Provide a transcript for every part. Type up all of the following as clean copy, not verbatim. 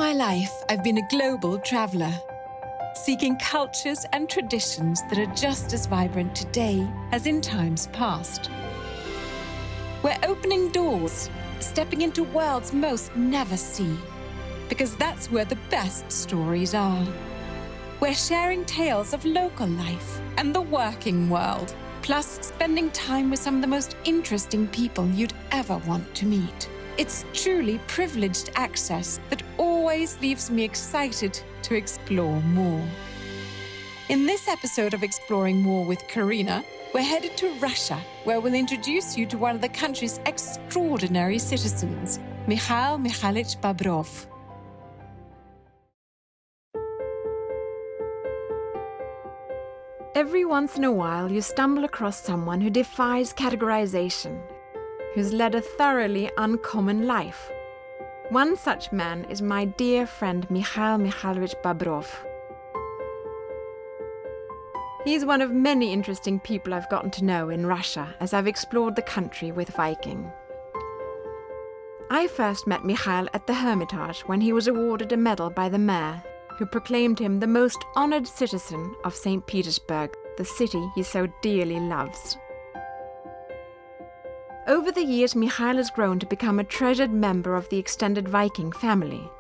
my life, I've been a global traveler, seeking cultures and traditions that are just as vibrant today as in times past. We're opening doors, stepping into worlds most never see, because that's where the best stories are. We're sharing tales of local life and the working world, plus spending time with some of the most interesting people you'd ever want to meet. It's truly privileged access that always leaves me excited to explore more. In this episode of Exploring More with Karine, we're headed to Russia, where we'll introduce you to one of the country's extraordinary citizens, Mikhail Bobrov. Every once in a while, you stumble across someone who defies categorization, who's led a thoroughly uncommon life. One such man is my dear friend Mikhail Bobrov. He's one of many interesting people I've gotten to know in Russia as I've explored the country with Viking. I first met Mikhail at the Hermitage when he was awarded a medal by the mayor, who proclaimed him the most honored citizen of St. Petersburg, the city he so dearly loves. Over the years, Mikhail has grown to become a treasured member of the extended Viking family.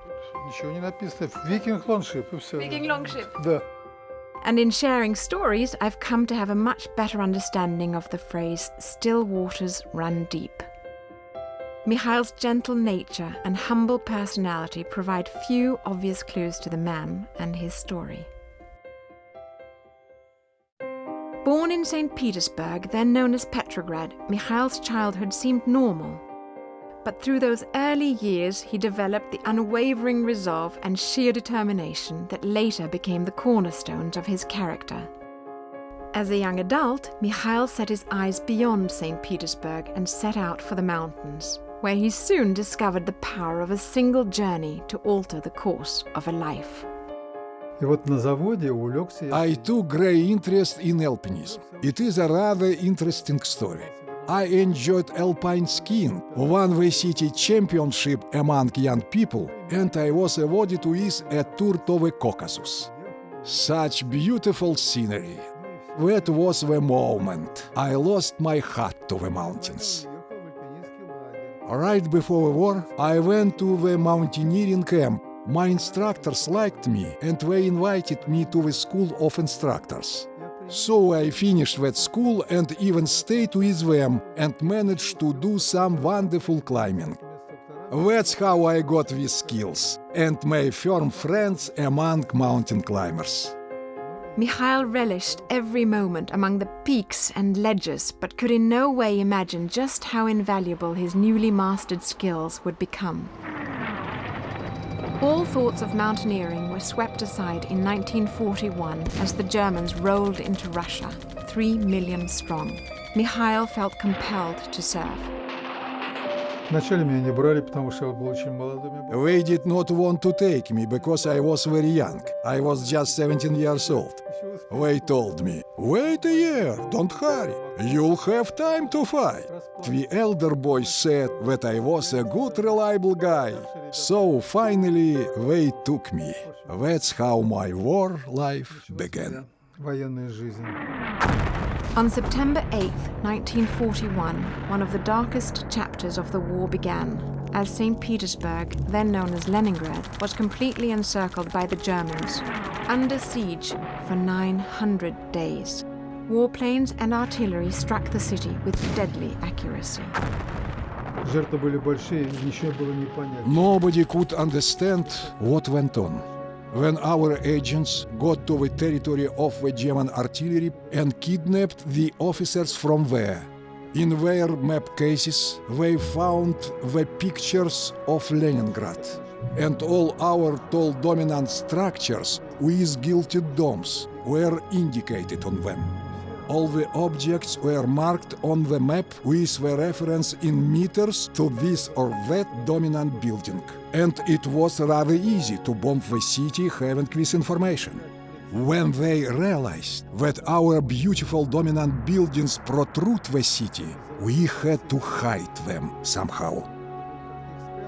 Viking longship. Viking longship. Да. And in sharing stories, I've come to have a much better understanding of the phrase, still waters run deep. Mikhail's gentle nature and humble personality provide few obvious clues to the man and his story. Born in St. Petersburg, then known as Petrograd, Mikhail's childhood seemed normal. But through those early years, he developed the unwavering resolve and sheer determination that later became the cornerstones of his character. As a young adult, Mikhail set his eyes beyond St. Petersburg and set out for the mountains, where he soon discovered the power of a single journey to alter the course of a life. I took great interest in alpinism. It is a rather interesting story. I enjoyed alpine skiing, won the city championship among young people, and I was awarded with a tour to the Caucasus. Such beautiful scenery. That was the moment I lost my heart to the mountains. Right before the war, I went to the mountaineering camp. My instructors liked me, and they invited me to the school of instructors. So I finished that school and even stayed with them and managed to do some wonderful climbing. That's how I got these skills and made firm friends among mountain climbers. Mikhail relished every moment among the peaks and ledges, but could in no way imagine just how invaluable his newly mastered skills would become. All thoughts of mountaineering were swept aside in 1941 as the Germans rolled into Russia, 3 million strong. Mikhail felt compelled to serve. They did not want to take me because I was very young. I was just 17 years old. They told me, "Wait a year, don't hurry. You'll have time to fight." The elder boys said that I was a good, reliable guy. So finally, they took me. That's how my war life began. On September 8, 1941, one of the darkest chapters of the war began, as St. Petersburg, then known as Leningrad, was completely encircled by the Germans, under siege for 900 days. Warplanes and artillery struck the city with deadly accuracy. Nobody could understand what went on. When our agents got to the territory of the German artillery and kidnapped the officers from there. In their map cases, they found the pictures of Leningrad and all our tall dominant structures with gilded domes were indicated on them. All the objects were marked on the map with the reference in meters to this or that dominant building. And it was rather easy to bomb the city having this information. When they realized that our beautiful dominant buildings protrude the city, we had to hide them somehow.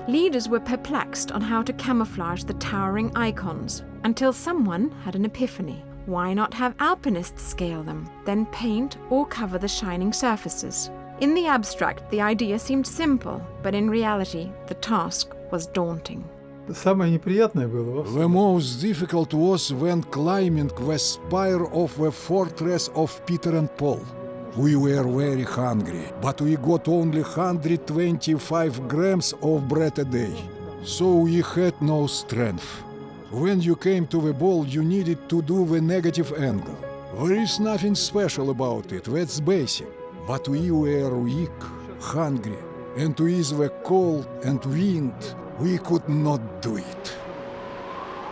Leaders were perplexed on how to camouflage the towering icons, until someone had an epiphany. Why not have alpinists scale them, then paint or cover the shining surfaces? In the abstract, the idea seemed simple, but in reality, the task was daunting. Самое неприятное было The most difficult was when climbing the spire of the fortress of Peter and Paul. We were very hungry, but we got only 125 grams of bread a day, so we had no strength. When you came to the ball, you needed to do the negative angle. There is nothing special about it, that's basic. But we were weak, hungry, and with the cold and wind, we could not do it.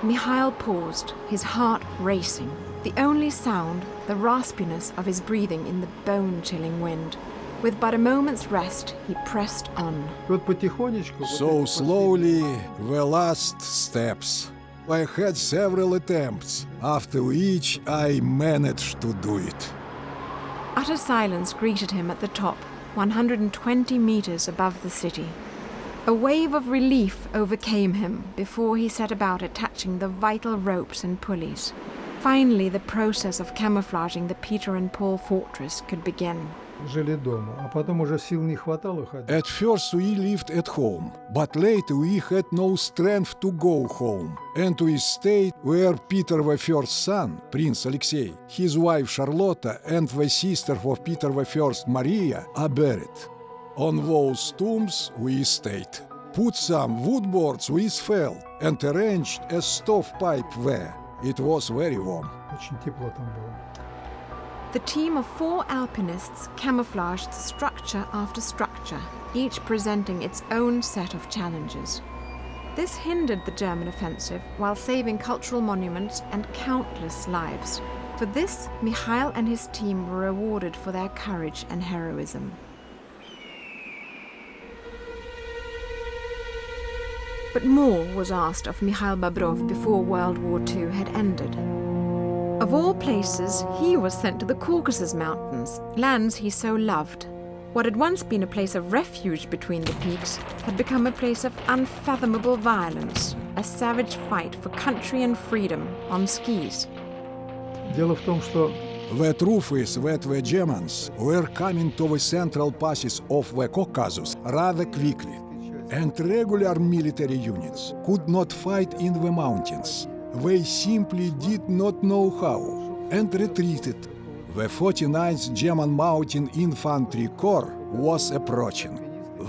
Mikhail paused, his heart racing. The only sound, the raspiness of his breathing in the bone-chilling wind. With but a moment's rest, he pressed on. Вот потихонечку. So slowly, the last steps. I had several attempts, after which I managed to do it. Utter silence greeted him at the top, 120 meters above the city. A wave of relief overcame him before he set about attaching the vital ropes and pulleys. Finally, the process of camouflaging the Peter and Paul fortress could begin. Жили дома, а потом уже сил не хватало ходить. At first we lived at home, but later we had no strength to go home, and we stayed where Peter the First's son, Prince Alexei, his wife Charlotta, and the sister of Peter the First, Maria, are buried. On those tombs we stayed, put some wood boards with felt, and arranged a stovepipe there. It was very warm. Очень тепло там было. The team of 4 alpinists camouflaged structure after structure, each presenting its own set of challenges. This hindered the German offensive while saving cultural monuments and countless lives. For this, Mikhail and his team were rewarded for their courage and heroism. But more was asked of Mikhail Bobrov before World War II had ended. Of all places, he was sent to the Caucasus Mountains, lands he so loved. What had once been a place of refuge between the peaks had become a place of unfathomable violence, a savage fight for country and freedom on skis. Дело в том, что The truth is that the Germans were coming to the central passes of the Caucasus rather quickly, and regular military units could not fight in the mountains. They simply did not know how, and retreated. The 49th German Mountain Infantry Corps was approaching.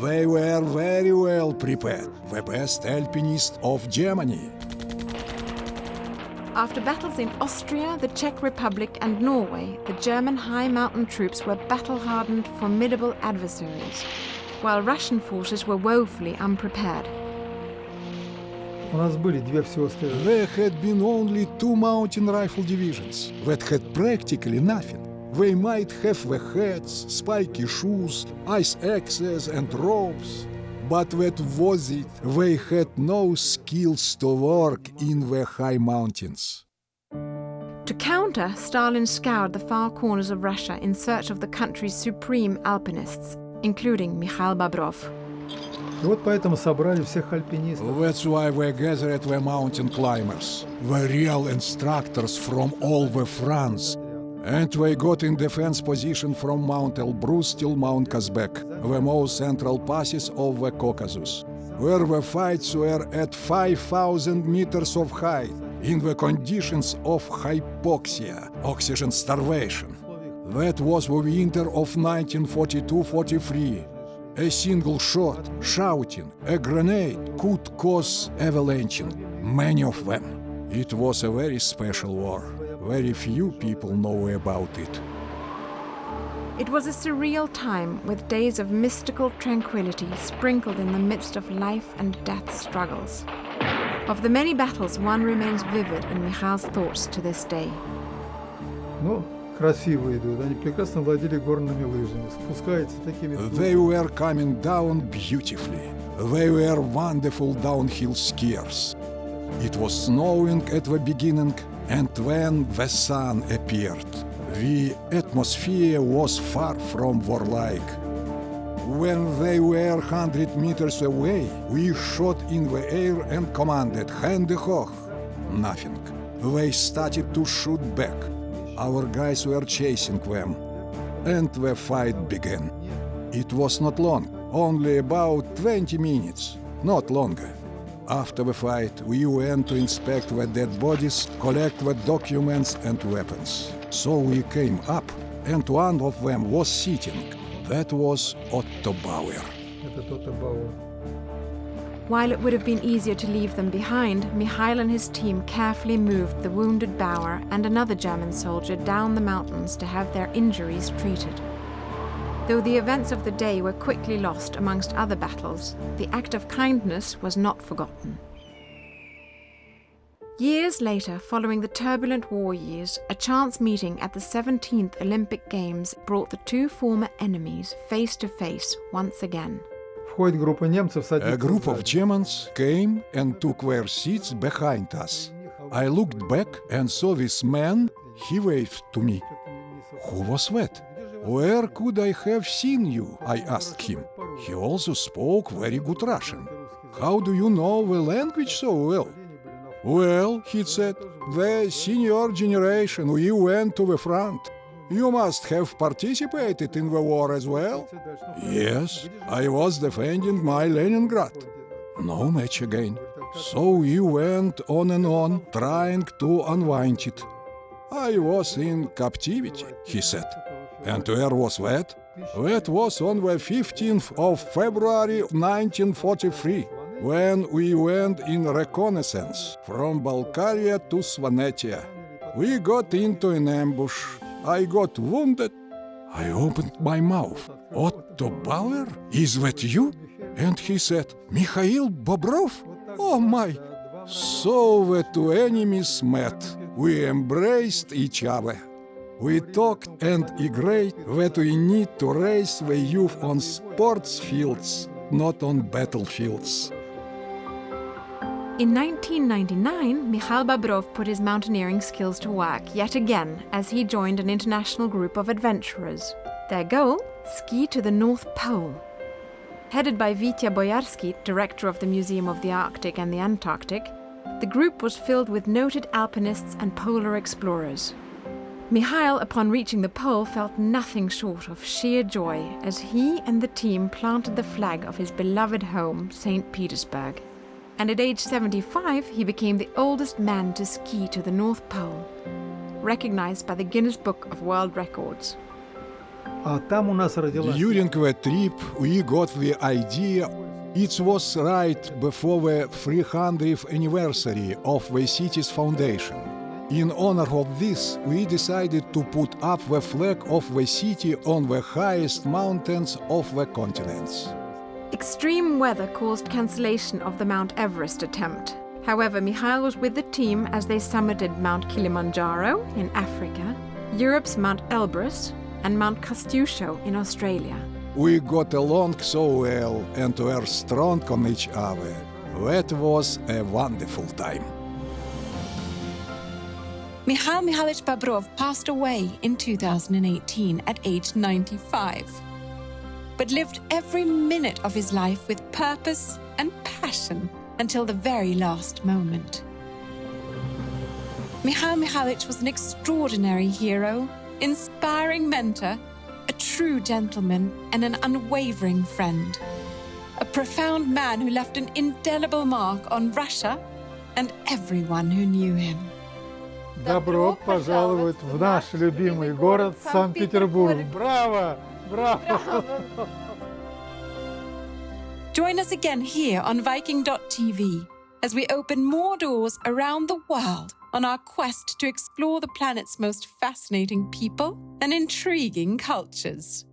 They were very well prepared, the best alpinists of Germany. After battles in Austria, the Czech Republic and Norway, the German high mountain troops were battle-hardened, formidable adversaries, while Russian forces were woefully unprepared. у нас были 2 всего стрелы. There had been only 2 mountain rifle divisions that had practically nothing. They might have the hats, spiky shoes, ice axes and ropes, but that was it. They had no skills to work in the high mountains. To counter, Stalin scoured the far corners of Russia in search of the country's supreme alpinists, including Mikhail Bobrov. И вот поэтому собрали всех альпинистов. That's why we gathered the mountain climbers, the real instructors from all the fronts, and we got in defense position from Mount Elbrus till Mount Kazbek, the most central passes of the Caucasus, where the fights were at 5,000 meters of height, in the conditions of hypoxia, oxygen starvation. That was the winter of 1942-43. A single shot, shouting, a grenade could cause avalanching, many of them. It was a very special war. Very few people know about it. It was a surreal time with days of mystical tranquility sprinkled in the midst of life and death struggles. Of the many battles, one remains vivid in Mikhail's thoughts to this day. Ну, красиво идут. Они прекрасно владели горными лыжами. Спускаются такими... They were coming down beautifully. They were wonderful downhill skiers. It was snowing at the beginning, and when the sun appeared, the atmosphere was far from warlike. When they were 100 meters away, we shot in the air and commanded, "Hände hoch!" Nothing. They started to shoot back. Our guys were chasing them. And the fight began. It was not long, only about 20 minutes, not longer. After the fight, we went to inspect the dead bodies, collect the documents and weapons. So we came up, and one of them was sitting. That was Otto Bauer. Это Отто Бауэр. While it would have been easier to leave them behind, Mikhail and his team carefully moved the wounded Bauer and another German soldier down the mountains to have their injuries treated. Though the events of the day were quickly lost amongst other battles, the act of kindness was not forgotten. Years later, following the turbulent war years, a chance meeting at the 17th Olympic Games brought the two former enemies face to face once again. Входит группа немцев, A садится group of сзади. Germans came and took their seats behind us. I looked back and saw this man. He waved to me. Who was that? Where could I have seen you? I asked him. He also spoke very good Russian. How do you know the language so well? Well, he said, the senior generation, we went to the front. You must have participated in the war as well? Yes, I was defending my Leningrad. No match again. So we went on, trying to unwind it. I was in captivity, he said. And where was that? That was on the 15th of February 1943, when we went in reconnaissance from Bulgaria to Svanetia. We got into an ambush. I got wounded. I opened my mouth. Otto Bauer? Is that you? And he said, Mikhail Bobrov? Oh my! So the two enemies met. We embraced each other. We talked and agreed that we need to raise the youth on sports fields, not on battlefields. In 1999, Mikhail Bobrov put his mountaineering skills to work yet again as he joined an international group of adventurers. Their goal? Ski to the North Pole. Headed by Vitya Boyarsky, director of the Museum of the Arctic and the Antarctic, the group was filled with noted alpinists and polar explorers. Mikhail, upon reaching the pole, felt nothing short of sheer joy as he and the team planted the flag of his beloved home, St. Petersburg. And at age 75, he became the oldest man to ski to the North Pole, recognized by the Guinness Book of World Records. А там у нас родилась... During the trip, we got the idea. It was right before the 300th anniversary of the city's foundation. In honor of this, we decided to put up the flag of the city on the highest mountains of the continents. Extreme weather caused cancellation of the Mount Everest attempt. However, Mikhail was with the team as they summited Mount Kilimanjaro in Africa, Europe's Mount Elbrus, and Mount Kostjusho in Australia. We got along so well and were strong on each other. That was a wonderful time. Mikhail Mikhailovich Bobrov passed away in 2018 at age 95, but lived every minute of his life with purpose and passion until the very last moment. Mikhail Mikhailovich was an extraordinary hero, inspiring mentor, a true gentleman, and an unwavering friend. A profound man who left an indelible mark on Russia and everyone who knew him. Добро пожаловать в наш любимый город Санкт-Петербург. Браво! Браво! Join us again here on Viking.TV as we open more doors around the world on our quest to explore the planet's most fascinating people and intriguing cultures.